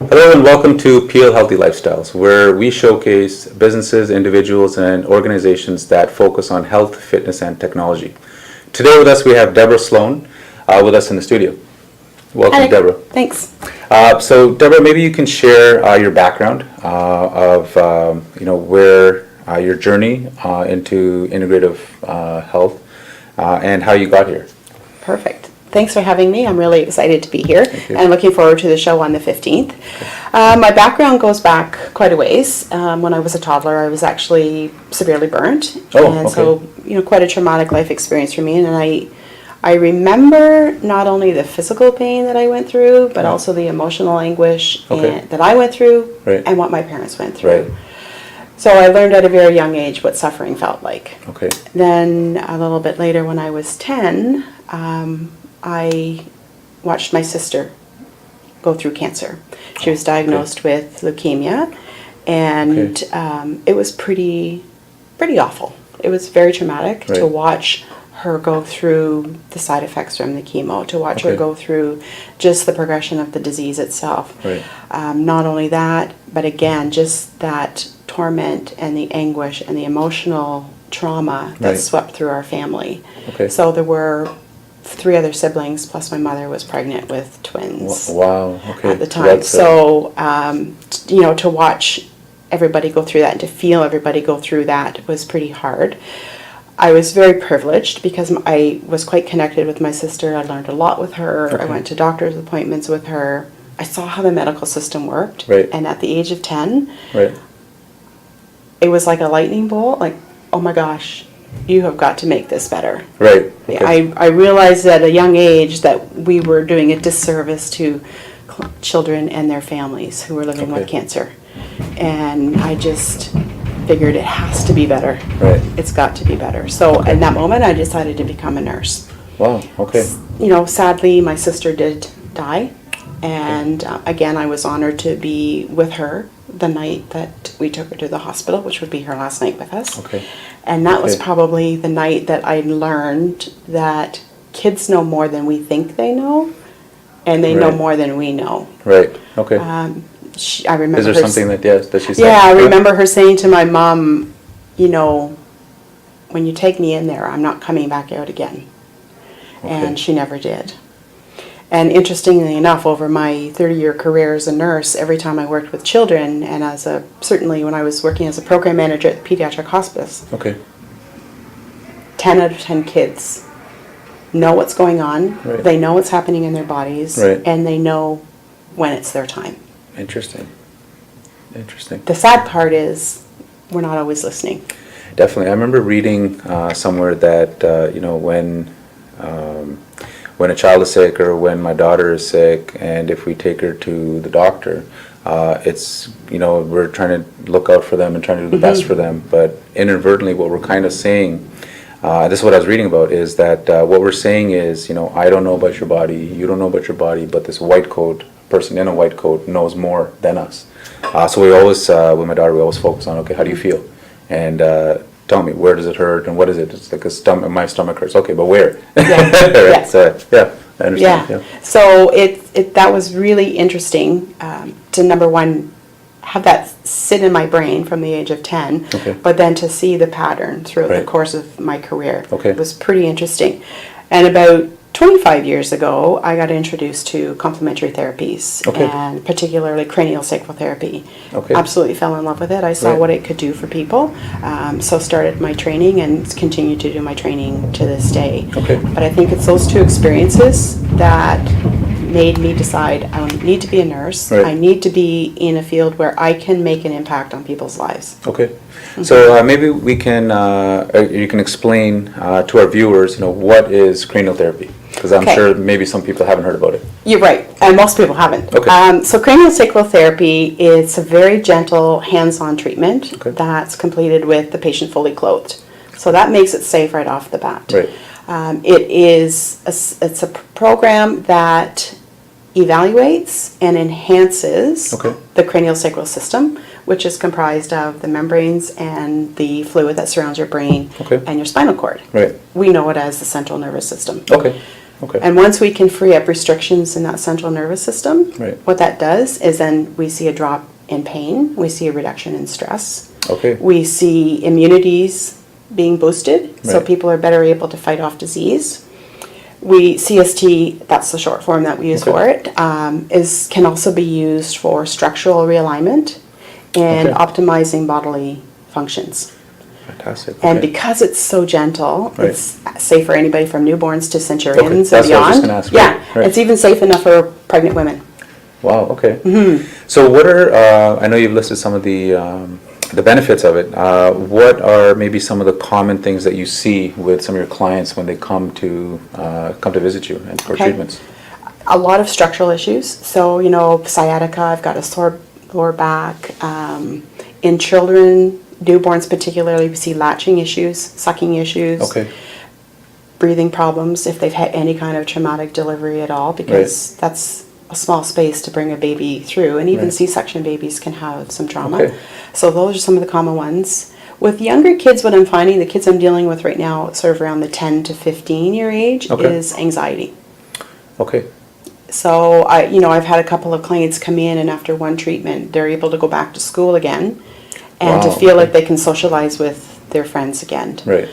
Hello and welcome to Peel Healthy Lifestyles, where we showcase businesses, individuals, and organizations that focus on health, fitness, and technology. Today with us we have Deborah Sloan with us in the studio. Welcome, Hi. Deborah. Thanks. So, Deborah, maybe you can share your background of where your journey into integrative health and how you got here. Perfect. Thanks for having me. I'm really excited to be here and looking forward to the show on the 15th. My background goes back quite a ways. When I was a toddler, I was actually severely burnt. So, quite a traumatic life experience for me. And I remember not only the physical pain that I went through, but also the emotional anguish that I went through and what my parents went through. Right. So I learned at a very young age what suffering felt like. Okay. Then a little bit later, when I was 10, I watched my sister go through cancer. She was diagnosed with leukemia, and it was pretty awful. It was very traumatic to watch her go through the side effects from the chemo, to watch her go through just the progression of the disease itself. Right. Not only that, but again, just that torment and the anguish and the emotional trauma that swept through our family. Okay. So there were 3 other siblings, plus my mother was pregnant with twins. Wow. Okay. At the time. So, to watch everybody go through that and to feel everybody go through that was pretty hard. I was very privileged because I was quite connected with my sister. I learned a lot with her. I went to doctor's appointments with her. I saw how the medical system worked. Right. And at the age of 10, Right. it was like a lightning bolt, like, oh my gosh, you have got to make this better. Right. Okay. I realized at a young age that we were doing a disservice to children and their families who were living with cancer. And I just figured it has to be better. Right. It's got to be better. So in that moment, I decided to become a nurse. Wow. Okay. Sadly, my sister did die. And again, I was honored to be with her the night that we took her to the hospital, which would be her last night with us. Okay. And that was probably the night that I learned that kids know more than we think they know, and they know more than we know. Right. Okay. I remember. Is there something that she said? Yeah, I remember her saying to my mom, when you take me in there, I'm not coming back out again. Okay. And she never did. And interestingly enough, over my 30-year career as a nurse, every time I worked with children, and certainly when I was working as a program manager at the pediatric hospice, 10 out of 10 kids know what's going on, they know what's happening in their bodies, and they know when it's their time. Interesting. The sad part is we're not always listening. Definitely. I remember reading somewhere that, when a child is sick or when my daughter is sick, and if we take her to the doctor, it's, we're trying to look out for them and trying to do the best for them, but inadvertently what we're kind of saying, this is what I was reading about, is that what we're saying is, I don't know about your body, you don't know about your body, but this white coat, person in a white coat knows more than us. So we always, with my daughter, we always focus on, okay, how do you feel? And tell me, where does it hurt and what is it? It's like my stomach hurts. Okay, but where? Yeah. I understand. Yeah. So that was really interesting to, number one, have that sit in my brain from the age of 10, but then to see the pattern throughout the course of my career. It was pretty interesting. And about 25 years ago, I got introduced to complementary therapies, and particularly cranial sacral therapy. Absolutely fell in love with it. I saw what it could do for people, so started my training and continue to do my training to this day. But I think it's those 2 experiences that made me decide I need to be a nurse. I need to be in a field where I can make an impact on people's lives. So maybe we can, you can explain to our viewers, what is cranial therapy? Because I'm sure maybe some people haven't heard about it. You're right, and most people haven't. So cranial sacral therapy is a very gentle, hands-on treatment that's completed with the patient fully clothed. So that makes it safe right off the bat. It's a program that evaluates and enhances the cranial sacral system, which is comprised of the membranes and the fluid that surrounds your brain and your spinal cord. We know it as the central nervous system. Okay. And once we can free up restrictions in that central nervous system, Right. what that does is then we see a drop in pain, we see a reduction in stress. Okay. We see immunities being boosted, so Right. people are better able to fight off disease. We CST, that's the short form that we use Okay. for it, can also be used for structural realignment and Okay. optimizing bodily functions. Fantastic. And Okay. because it's so gentle, Right. it's safe for anybody from newborns to centurions and That's what I was beyond. just gonna ask, Yeah, right, right. it's even safe enough for pregnant women. Wow. Okay. Mm-hmm. So what are I know you've listed some of the benefits of it. What are maybe some of the common things that you see with some of your clients when they come to visit you and for Okay. treatments? A lot of structural issues. So, sciatica, I've got a sore lower back. In children, newborns particularly, we see latching issues, sucking issues. Okay. Breathing problems if they've had any kind of traumatic delivery at all, because that's a small space to bring a baby through, and even Right. C-section babies can have some trauma. Okay. So those are some of the common ones. With younger kids, what I'm finding, the kids I'm dealing with right now, sort of around the 10 to 15 year age, Okay. is anxiety. Okay. So I've had a couple of clients come in, and after one treatment, they're able to go back to school again, and to Wow, feel like okay. they can socialize with their friends again. Right.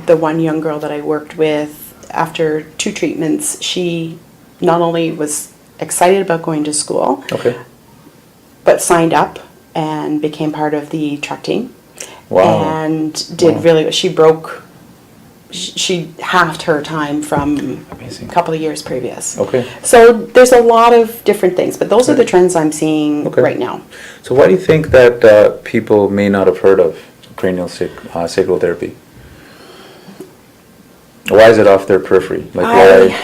The one young girl that I worked with, after 2 treatments, she not only was excited about going to school, Okay. but signed up and became part of the truck team. Wow. And did Wow. really, she halved her time from Amazing. a couple of years previous. Okay. So there's a lot of different things, but those are the Right. trends I'm seeing Okay. right now. So why do you think that people may not have heard of cranial sacral therapy? Why is it off their periphery? Like why?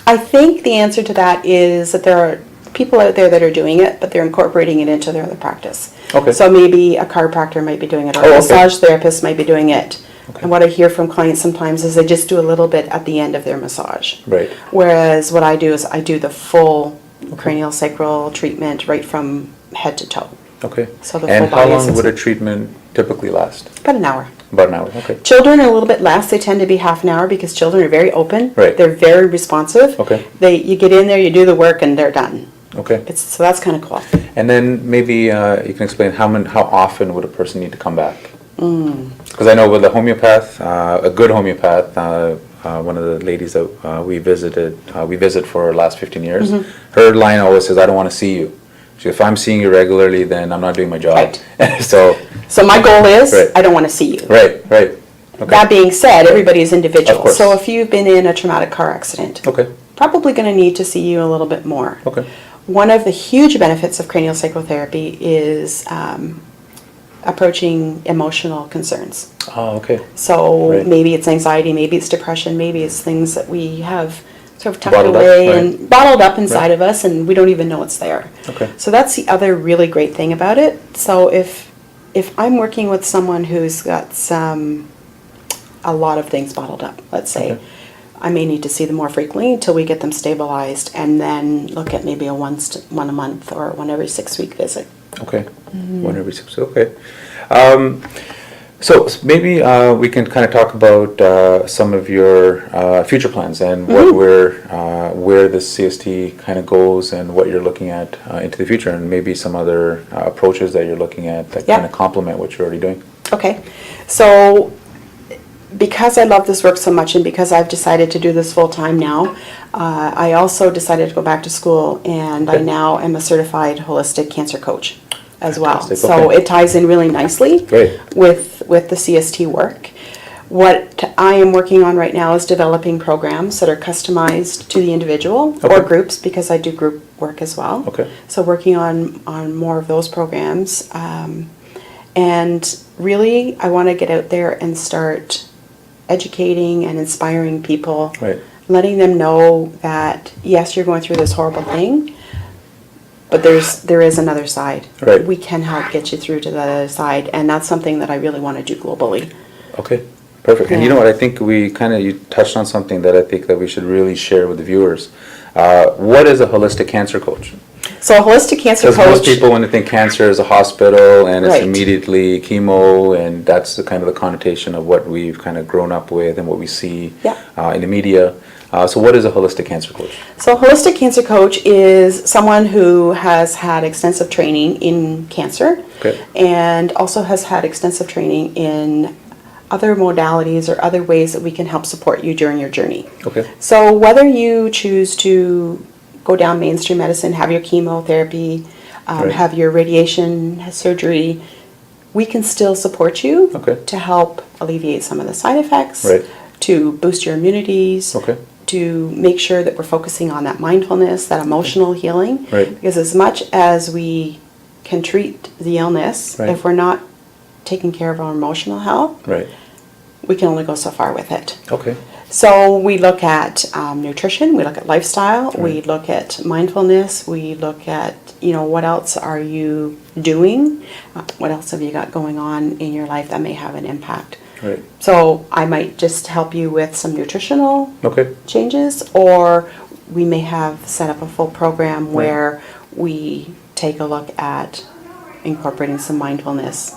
I think the answer to that is that there are people out there that are doing it, but they're incorporating it into their other practice. Okay. So maybe a chiropractor might be doing it, or Oh, a okay. massage therapist might be doing it. Okay. And what I hear from clients sometimes is they just do a little bit at the end of their massage. Right. Whereas what I do is I do the full cranial sacral treatment right from head to toe. Okay. So the And full how body long would a assessment. treatment typically last? About an hour. About an hour. Okay. Children are a little bit less. They tend to be half an hour because children are very open. Right. They're very responsive. Okay. You get in there, you do the work, and they're done. Okay. So that's kind of cool. And then maybe you can explain how often would a person need to come back? Because I know with a homeopath, a good homeopath, one of the ladies that we visit for the last 15 years, her line always says, "I don't want to see you." So if I'm seeing you regularly, then I'm not doing my job. Right. So My goal is, Right. I don't want to see you. right. Okay. That being said, everybody is individual. Of course. So if you've been in a traumatic car accident, Okay. probably going to need to see you a little bit more. Okay. One of the huge benefits of cranial sacral therapy is approaching emotional concerns. Oh, okay. So Right. maybe it's anxiety, maybe it's depression, maybe it's things that we have sort of tucked Bottled up, away right. and bottled up inside Right. of us, and we don't even know it's there. Okay. So that's the other really great thing about it. So if I'm working with someone who's got a lot of things bottled up, let's say, Okay. I may need to see them more frequently until we get them stabilized, and then look at maybe one a month or one every 6-week visit. Okay. 1 every 6. Okay. So maybe we can kind of talk about some of your future plans and what where the CST kind of goes and what you're looking at into the future, and maybe some other approaches that you're looking at that Yeah. kind of complement what you're already doing. Okay, so because I love this work so much and because I've decided to do this full time now, I also decided to go back to school, and I Okay. now am a certified holistic cancer coach as well. Fantastic, So okay. it ties in really nicely Great. with the CST work. What I am working on right now is developing programs that are customized to the individual or Okay. groups, because I do group work as well. Okay. So working on more of those programs. And really, I want to get out there and start educating and inspiring people, Right. letting them know that, yes, you're going through this horrible thing, but there is another side. Right. We can help get you through to the other side, and that's something that I really want to do globally. Okay. Perfect. And you Yeah. know what? I think you touched on something that I think that we should really share with the viewers. What is a holistic cancer coach? So a holistic cancer Because most coach, people, when they think cancer, is a hospital and it's Right. immediately chemo, and that's the kind of the connotation of what we've kind of grown up with and what we see Yeah. in the media. So what is a holistic cancer coach? So a holistic cancer coach is someone who has had extensive training in cancer and also has had extensive training in other modalities or other ways that we can help support you during your journey. Okay. So whether you choose to go down mainstream medicine, have your chemotherapy, have your radiation surgery, we can still support you to help alleviate some of the side effects, to boost your immunities, to make sure that we're focusing on that mindfulness, that emotional healing. Because as much as we can treat the illness, if we're not taking care of our emotional health, we can only go so far with it. So we look at nutrition, we look at lifestyle, we look at mindfulness, we look at, what else are you doing? What else have you got going on in your life that may have an impact? So I might just help you with some nutritional changes, or we may have set up a full program where we take a look at incorporating some mindfulness.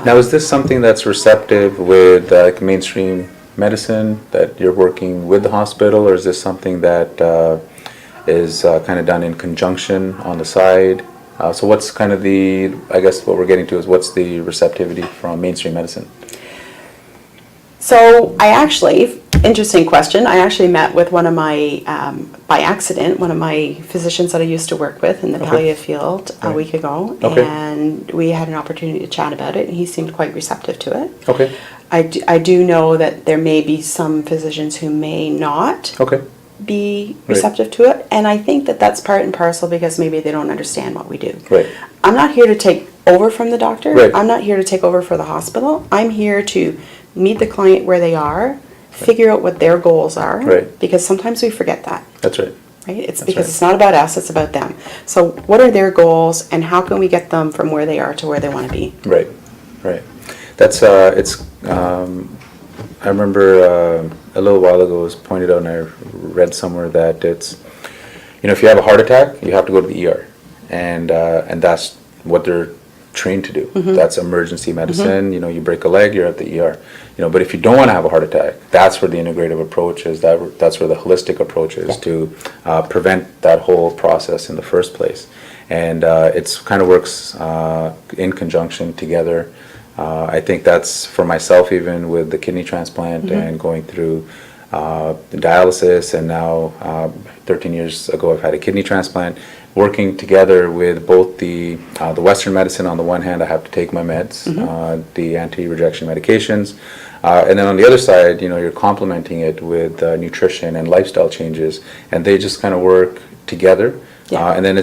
Now, is this something that's receptive with mainstream medicine, that you're working with the hospital, or is this something that is kind of done in conjunction on the side? So what's kind of I guess what we're getting to is what's the receptivity from mainstream medicine? So interesting question, I actually met with one of my, by accident, one of my physicians that I used to work with in the palliative field a week ago, and we had an opportunity to chat about it, and he seemed quite receptive to it. I do know that there may be some physicians who may not be receptive to it, and I think that that's part and parcel because maybe they don't understand what we do. I'm not here to take over from the doctor. I'm not here to take over for the hospital. I'm here to meet the client where they are, figure out what their goals are, because sometimes we forget that. That's right. It's because it's not about us, it's about them. So what are their goals, and how can we get them from where they are to where they want to be? That's I remember a little while ago it was pointed out, and I read somewhere that it's, if you have a heart attack, you have to go to the ER, and that's what they're trained to do. That's emergency medicine. You break a leg, you're at the ER. But if you don't want to have a heart attack, that's where the integrative approach is. That's where the holistic approach is, to prevent that whole process in the first place. And it's kind of works in conjunction together. I think that's for myself, even with the kidney transplant and going through the dialysis, and now 13 years ago I've had a kidney transplant. Working together with both the Western medicine on the one hand, I have to take my meds, the anti-rejection medications, and then on the other side, you're complementing it with nutrition and lifestyle changes, and they just kind of work together. And then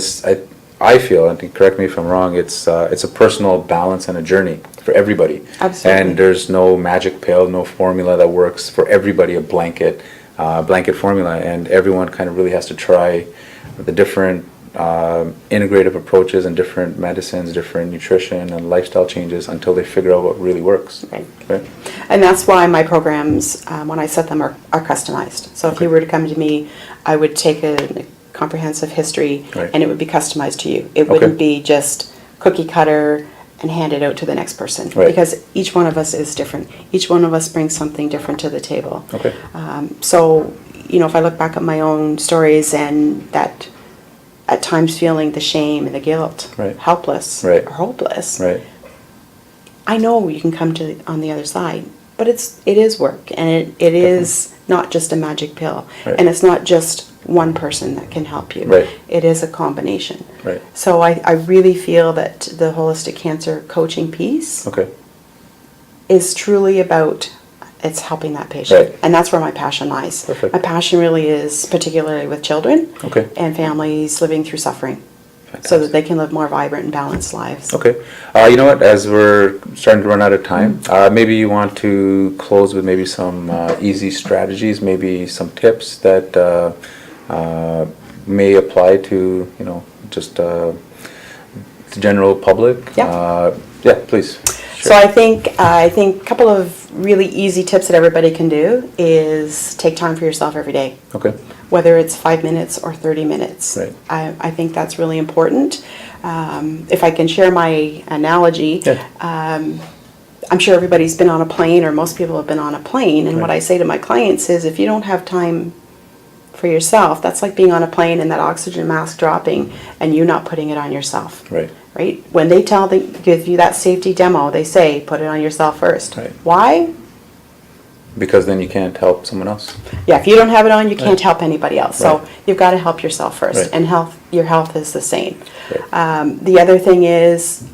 I feel, and correct me if I'm wrong, it's a personal balance and a journey for everybody. Absolutely. And there's no magic pill, no formula that works for everybody, a blanket formula, and everyone kind of really has to try the different integrative approaches and different medicines, different nutrition and lifestyle changes until they figure out what really works. And that's why my programs, when I set them, are customized. So if you were to come to me, I would take a comprehensive history and it would be customized to you. It wouldn't be just cookie cutter and hand it out to the next person, because each one of us is different. Each one of us brings something different to the table. So, if I look back at my own stories, and that at times feeling the shame and the guilt, helpless or hopeless, I know you can come to on the other side, but it is work, and it is not just a magic pill, and it's not just one person that can help you. It is a combination. So I really feel that the holistic cancer coaching piece is truly about, it's helping that patient. And that's where my passion lies. My passion really is particularly with children and families living through suffering. So that they can live more vibrant and balanced lives. You know what, as we're starting to run out of time, maybe you want to close with maybe some easy strategies, maybe some tips that may apply to, just the general public. Please. So I think a couple of really easy tips that everybody can do is take time for yourself every day. Whether it's 5 minutes or 30 minutes. I think that's really important. If I can share my analogy, I'm sure everybody's been on a plane, or most people have been on a plane, and what I say to my clients is, if you don't have time for yourself, that's like being on a plane and that oxygen mask dropping and you not putting it on yourself. Right. Right? When they give you that safety demo, they say, put it on yourself first. Right. Why? Because then you can't help someone else. Yeah, if you don't have it on, you can't help anybody else. Right. So you've got to help yourself first. Right. And your health is the same. Right. The other thing is,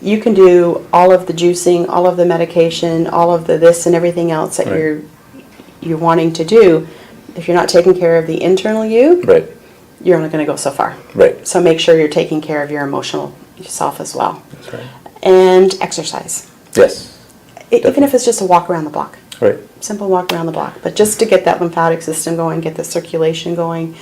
you can do all of the juicing, all of the medication, all of the this and everything else that Right. you're wanting to do. If you're not taking care of the internal you, Right. you're only going to go so far. Right. So make sure you're taking care of your emotional self as well. That's right. And exercise. Yes. Even if it's just a walk around the block. Right. Simple walk around the block. But just to get that lymphatic system going, get the circulation going,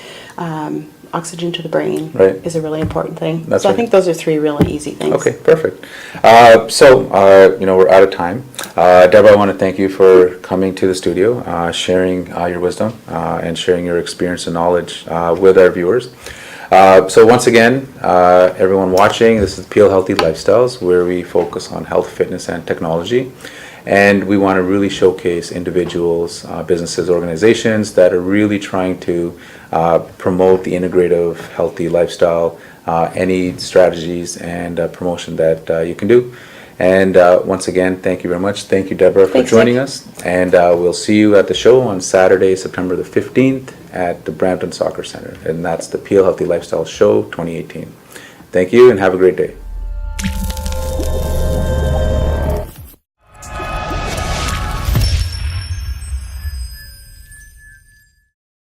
oxygen to the brain Right. is a really important thing. That's so right. I think those are 3 really easy things. Okay, perfect. We're out of time. Deborah, I want to thank you for coming to the studio, sharing your wisdom, and sharing your experience and knowledge with our viewers. So once again, everyone watching, this is Peel Healthy Lifestyles, where we focus on health, fitness, and technology. And we want to really showcase individuals, businesses, organizations that are really trying to promote the integrative, healthy lifestyle, any strategies and promotion that you can do. And once again, thank you very much. Thank you, Deborah, for Thanks, joining Nick. us. And we'll see you at the show on Saturday, September the 15th at the Brampton Soccer Center. And that's the Peel Healthy Lifestyle Show 2018. Thank you and have a great day.